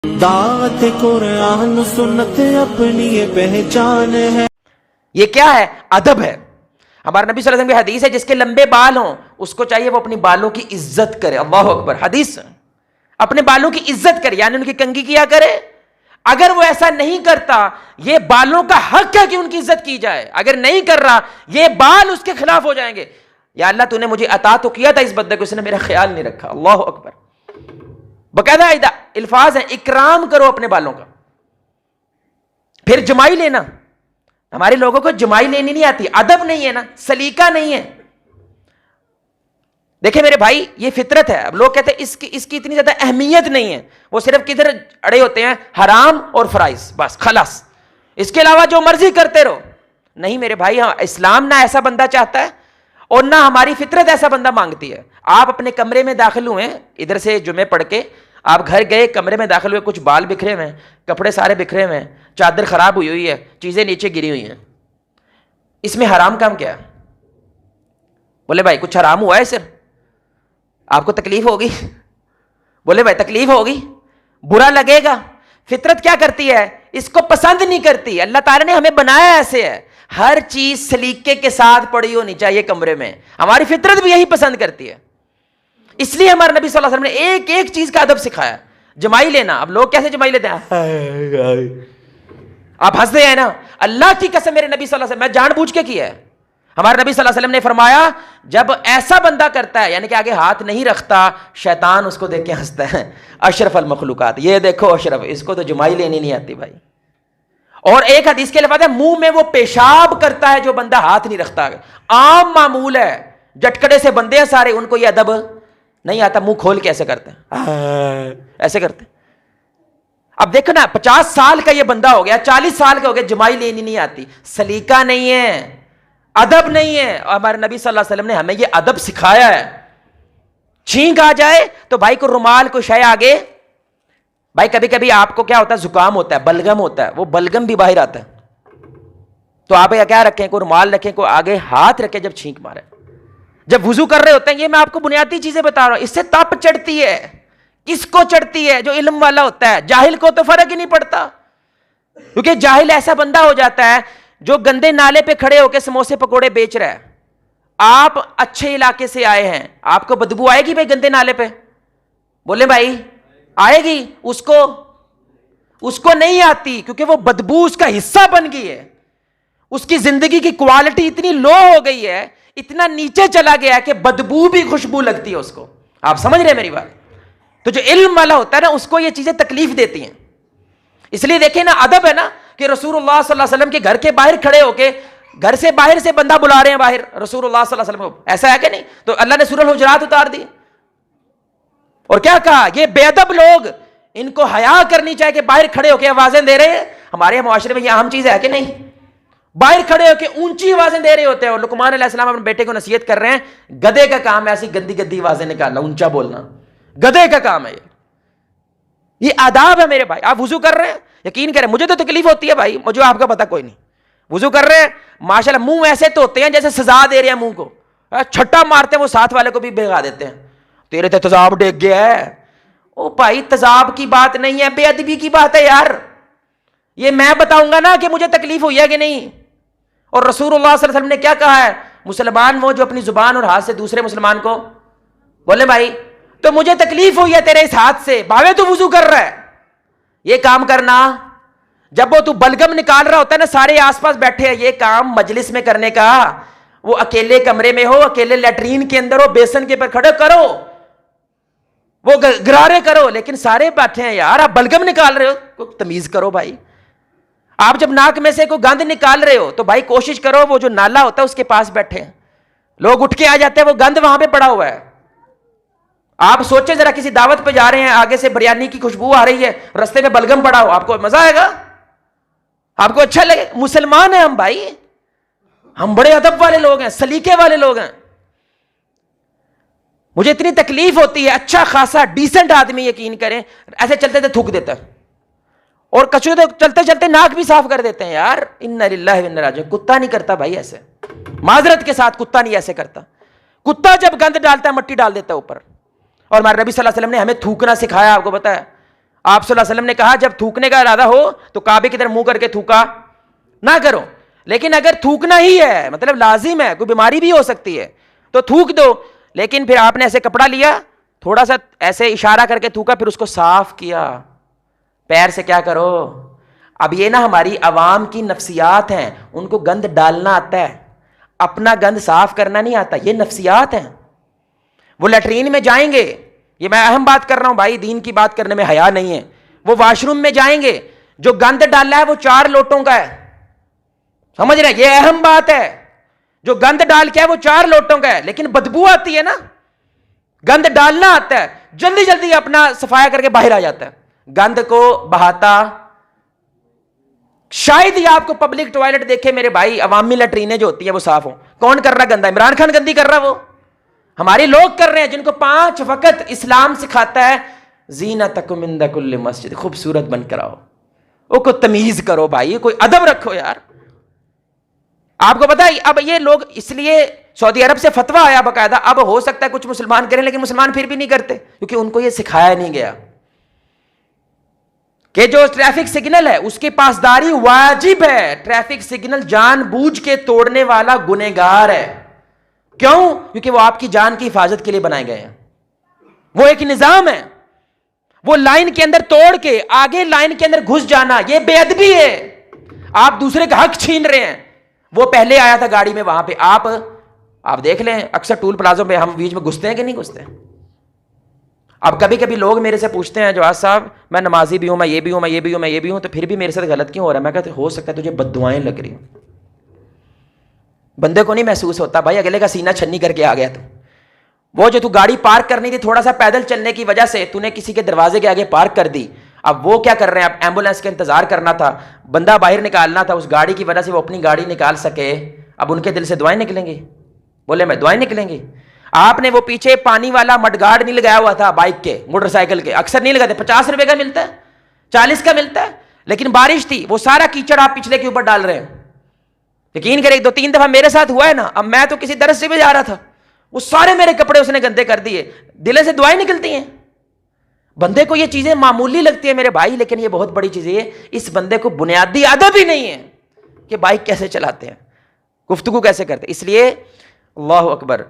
دعوت قرآن سنت اپنی یہ پہچان ہے. یہ کیا ہے؟ ادب ہے. ہمارے نبی صلی اللہ علیہ وسلم کی حدیث ہے جس کے لمبے بال ہوں اس کو چاہیے وہ اپنی بالوں کی عزت کرے. اللہ اکبر. حدیث اپنے بالوں کی عزت کرے یعنی ان کی کنگھی کیا کرے. اگر وہ ایسا نہیں کرتا یہ بالوں کا حق ہے کہ ان کی عزت کی جائے. اگر نہیں کر رہا یہ بال اس کے خلاف ہو جائیں گے. یا اللہ تو نے مجھے عطا تو کیا تھا اس بندے کو, اس نے میرا خیال نہیں رکھا. اللہ اکبر. باقاعدہ الفاظ ہیں اکرام کرو اپنے بالوں کا. پھر جمائی لینا. ہمارے لوگوں کو جمائی لینی نہیں آتی, ادب نہیں ہے نا, سلیقہ نہیں ہے. دیکھیں میرے بھائی یہ فطرت ہے. اب لوگ کہتے ہیں اس کی اتنی زیادہ اہمیت نہیں ہے, وہ صرف کدھر اڑے ہوتے ہیں حرام اور فرائض, بس خلاص, اس کے علاوہ جو مرضی کرتے رہو. نہیں میرے بھائی, ہاں اسلام نہ ایسا بندہ چاہتا ہے اور نہ ہماری فطرت ایسا بندہ مانگتی ہے. آپ اپنے کمرے میں داخل ہوئے, ادھر سے جمعے پڑھ کے آپ گھر گئے, کمرے میں داخل ہوئے, کچھ بال بکھرے ہوئے ہیں, کپڑے سارے بکھرے ہوئے ہیں, چادر خراب ہوئی ہوئی ہے, چیزیں نیچے گری ہوئی ہیں. اس میں حرام کام کیا ہے؟ بولے بھائی کچھ حرام ہوا ہے سر, آپ کو تکلیف ہوگی. بولے بھائی تکلیف ہوگی, برا لگے گا. فطرت کیا کرتی ہے؟ اس کو پسند نہیں کرتی. اللہ تعالیٰ نے ہمیں بنایا ایسے ہے, ہر چیز سلیقے کے ساتھ پڑی ہونی چاہیے کمرے میں. ہماری فطرت بھی یہی پسند کرتی ہے. اس لیے ہمارے نبی صلی اللہ علیہ وسلم نے ایک ایک چیز کا ادب سکھایا. جمائی لینا, اب لوگ کیسے جمائی لیتے ہیں؟ آپ ہنستے ہیں نا. اللہ کی قسم میرے نبی صلی اللہ علیہ وسلم, میں جان بوجھ کے کیا ہے. ہمارے نبی صلی اللہ علیہ وسلم نے فرمایا جب ایسا بندہ کرتا ہے یعنی کہ آگے ہاتھ نہیں رکھتا, شیطان اس کو دیکھ کے ہنستا ہے. اشرف المخلوقات, یہ دیکھو اشرف, اس کو تو جمائی لینی نہیں آتی بھائی. اور ایک حدیث کے لفظ ہے منہ میں وہ پیشاب کرتا ہے جو بندہ ہاتھ نہیں رکھتا. عام معمول ہے, جٹکڑے سے بندے ہیں سارے, ان کو یہ ادب نہیں آتا, منہ کھول کے ایسے کرتے ہیں, ایسے کرتے ہیں. اب دیکھو نا 50 سال کا یہ بندہ ہو گیا, 40 سال کا ہو گیا, جمائی لینی نہیں آتی. سلیقہ نہیں ہے, ادب نہیں ہے. اور ہمارے نبی صلی اللہ علیہ وسلم نے ہمیں یہ ادب سکھایا ہے. چھینک آ جائے تو بھائی کو رومال کو شے آگے. بھائی کبھی کبھی آپ کو کیا ہوتا ہے, زکام ہوتا ہے, بلغم ہوتا ہے, وہ بلغم بھی باہر آتا ہے, تو آپ کیا رکھیں, کوئی رومال رکھیں, کوئی آگے ہاتھ رکھیں جب چھینک مارے. جب وضو کر رہے ہوتے ہیں, یہ میں آپ کو بنیادی چیزیں بتا رہا ہوں, اس سے تپ چڑھتی ہے. کس کو چڑھتی ہے؟ جو علم والا ہوتا ہے. جاہل کو تو فرق ہی نہیں پڑتا, کیونکہ جاہل ایسا بندہ ہو جاتا ہے جو گندے نالے پہ کھڑے ہو کے سموسے پکوڑے بیچ رہا ہے. آپ اچھے علاقے سے آئے ہیں, آپ کو بدبو آئے گی بھائی گندے نالے پہ؟ بولے بھائی آئے گی؟ اس کو نہیں آتی, کیونکہ وہ بدبو اس کا حصہ بن گئی ہے. اس کی زندگی کی کوالٹی اتنی لو ہو گئی ہے, اتنا نیچے چلا گیا ہے کہ بدبو بھی خوشبو لگتی ہے اس کو. آپ سمجھ رہے ہیں میری بات؟ تو جو علم والا ہوتا ہے نا, اس کو یہ چیزیں تکلیف دیتی ہیں. اس لیے دیکھیں نا, ادب ہے نا کہ رسول اللہ صلی اللہ علیہ وسلم کے گھر کے باہر کھڑے ہو کے, گھر سے باہر سے بندہ بلا رہے ہیں باہر, رسول اللہ صلی اللہ علیہ وسلم کو, ایسا ہے کہ نہیں؟ تو اللہ نے سورہ الحجرات اتار دی اور کیا کہا, یہ بے ادب لوگ, ان کو حیا کرنی چاہیے کہ باہر کھڑے ہو کے آوازیں دے رہے ہیں. ہمارے معاشرے میں یہ اہم چیز ہے کہ نہیں؟ باہر کھڑے ہو کے اونچی آوازیں دے رہے ہوتے ہیں. اور لقمان علیہ السلام اپنے بیٹے کو نصیحت کر رہے ہیں, گدھے کا کام ہے ایسی گندی گندی آوازیں نکالنا, اونچا بولنا, گدھے کا کام ہے یہ آداب ہے میرے بھائی. آپ وضو کر رہے ہیں, یقین کریں مجھے تو تکلیف ہوتی ہے بھائی, مجھے آپ کا پتہ کوئی نہیں. وضو کر رہے ہیں ماشاءاللہ, منہ ایسے تو ہوتے ہیں جیسے سزا دے رہے ہیں منہ کو, چھٹا مارتے ہیں وہ ساتھ والے کو بھی بھگا دیتے ہیں, تیرے تو تذاب ڈیگ گیا ہے. او بھائی تذاب کی بات نہیں ہے, بے ادبی کی بات ہے یار. یہ میں بتاؤں گا نا کہ مجھے تکلیف ہوئی ہے کہ نہیں. اور رسول اللہ صلی اللہ علیہ وسلم نے کیا کہا ہے, مسلمان وہ جو اپنی زبان اور ہاتھ سے دوسرے مسلمان کو بولے بھائی تو مجھے تکلیف ہوئی ہے تیرے اس ہاتھ سے, بھاوے تو وضو کر رہا ہے. یہ کام کرنا, جب وہ تو بلگم نکال رہا ہوتا ہے نا, سارے آس پاس بیٹھے ہیں, یہ کام مجلس میں کرنے کا, وہ اکیلے کمرے میں ہو, اکیلے لیٹرین کے اندر ہو, بیسن کے پر کھڑے کرو, وہ گرارے کرو, لیکن سارے بیٹھے ہیں یار, آپ بلگم نکال رہے ہو, تمیز کرو بھائی. آپ جب ناک میں سے کوئی گند نکال رہے ہو تو بھائی کوشش کرو وہ جو نالا ہوتا ہے اس کے پاس بیٹھے ہیں. لوگ اٹھ کے آ جاتے ہیں, وہ گند وہاں پہ پڑا ہوا ہے. آپ سوچیں ذرا, کسی دعوت پہ جا رہے ہیں, آگے سے بریانی کی خوشبو آ رہی ہے, رستے میں بلگم پڑا ہو, آپ کو مزہ آئے گا؟ آپ کو اچھا لگے؟ مسلمان ہیں ہم بھائی, ہم بڑے ادب والے لوگ ہیں, سلیقے والے لوگ ہیں. مجھے اتنی تکلیف ہوتی ہے, اچھا خاصا ڈیسنٹ آدمی یقین کریں ایسے چلتے تھے تھوک دیتا ہے, اور کچھ تو چلتے چلتے ناک بھی صاف کر دیتے ہیں یار. انا للہ و انا راجعون. کتا نہیں کرتا بھائی ایسے, معذرت کے ساتھ کتا نہیں ایسے کرتا. کتا جب گند ڈالتا ہے مٹی ڈال دیتا ہے اوپر. اور ہمارے نبی صلی اللہ علیہ وسلم نے ہمیں تھوکنا سکھایا, آپ کو پتا ہے, آپ صلی اللہ علیہ وسلم نے کہا جب تھوکنے کا ارادہ ہو تو کعبے کی طرف منہ کر کے تھوکا نہ کرو، لیکن اگر تھوکنا ہی ہے مطلب لازم ہے، کوئی بیماری بھی ہو سکتی ہے تو تھوک دو، لیکن پھر آپ نے ایسے کپڑا لیا تھوڑا سا ایسے اشارہ کر کے تھوکا، پھر اس کو صاف کیا، پیر سے کیا کرو۔ اب یہ نا ہماری عوام کی نفسیات ہیں، ان کو گند ڈالنا آتا ہے، اپنا گند صاف کرنا نہیں آتا، یہ نفسیات ہیں۔ وہ لیٹرین میں جائیں گے، یہ میں اہم بات کر رہا ہوں بھائی، دین کی بات کرنے میں حیا نہیں ہے، وہ واش روم میں جائیں گے، جو گند ڈالا ہے وہ 4 لوٹوں کا ہے، سمجھ رہے ہیں؟ یہ اہم بات ہے، جو گند ڈال کے ہے وہ 4 لوٹوں کا ہے، لیکن بدبو آتی ہے نا، گند ڈالنا آتا ہے، جلدی جلدی اپنا صفایا کر کے باہر آ جاتا ہے، گند کو بہاتا۔ شاید ہی آپ کو پبلک ٹوائلٹ دیکھے میرے بھائی، عوامی لیٹرینیں جو ہوتی ہیں وہ صاف ہوں، کون کر رہا گندا؟ عمران خان گندی کر رہا، وہ ہمارے لوگ کر رہے ہیں جن کو 5 وقت اسلام سکھاتا ہے زینتکم عند کل مسجد، خوبصورت بن کر آؤ، وہ کو تمیز کرو بھائی، کوئی ادب رکھو یار۔ آپ کو پتا ہے اب یہ لوگ اس لیے سعودی عرب سے فتویٰ آیا باقاعدہ، اب ہو سکتا ہے کچھ مسلمان کریں لیکن مسلمان پھر بھی نہیں کرتے، کیونکہ ان کو یہ سکھایا نہیں گیا کہ جو ٹریفک سگنل ہے اس کی پاسداری واجب ہے، ٹریفک سگنل جان بوجھ کے توڑنے والا گنہگار ہے۔ کیوں؟ کیونکہ وہ آپ کی جان کی حفاظت کے لیے بنائے گئے ہیں، وہ ایک نظام ہے۔ وہ لائن کے اندر توڑ کے آگے لائن کے اندر گھس جانا یہ بے ادبی ہے، آپ دوسرے کا حق چھین رہے ہیں۔ وہ پہلے آیا تھا گاڑی میں، وہاں پہ آپ دیکھ لیں اکثر ٹول پلازوں پہ ہم بیچ میں گھستے ہیں کہ نہیں گھستے؟ اب کبھی کبھی لوگ میرے سے پوچھتے ہیں جواز صاحب میں نمازی بھی ہوں، میں یہ بھی ہوں، میں یہ بھی ہوں، میں یہ بھی ہوں، تو پھر بھی میرے ساتھ غلط کیوں ہو رہا ہے؟ میں کہتا ہو سکتا ہے تجھے بد دعائیں لگ رہی ہوں۔ بندے کو نہیں محسوس ہوتا بھائی، اگلے کا سینہ چھنی کر کے آ گیا تو وہ جو تو گاڑی پارک کرنی تھی تھوڑا سا پیدل چلنے کی وجہ سے تو نے کسی کے دروازے کے آگے پارک کر دی، اب وہ کیا کر رہے ہیں؟ اب ایمبولینس کا انتظار کرنا تھا، بندہ باہر نکالنا تھا، اس گاڑی کی وجہ سے وہ اپنی گاڑی نکال سکے، اب ان کے دل سے دعائیں نکلیں گی؟ بولے میں دعائیں نکلیں گی؟ آپ نے وہ پیچھے پانی والا مڈ گارڈ نہیں لگایا ہوا تھا بائک کے، موٹر سائیکل کے، اکثر نہیں لگاتے، 50 روپے کا ملتا ہے، 40 کا ملتا ہے، لیکن بارش تھی وہ سارا کیچڑ آپ پچھلے کے اوپر ڈال رہے ہیں۔ یقین کریں 2-3 دفعہ میرے ساتھ ہوا ہے نا، اب میں تو کسی درس سے بھی جا رہا تھا، وہ سارے میرے کپڑے اس نے گندے کر دیے، دل سے دعائیں نکلتی ہیں۔ بندے کو یہ چیزیں معمولی لگتی ہیں میرے بھائی، لیکن یہ بہت بڑی چیز ہے، اس بندے کو بنیادی ادب ہی نہیں ہے کہ بائک کیسے چلاتے ہیں، گفتگو کیسے کرتے ہیں۔ اس لیے اللہ اکبر۔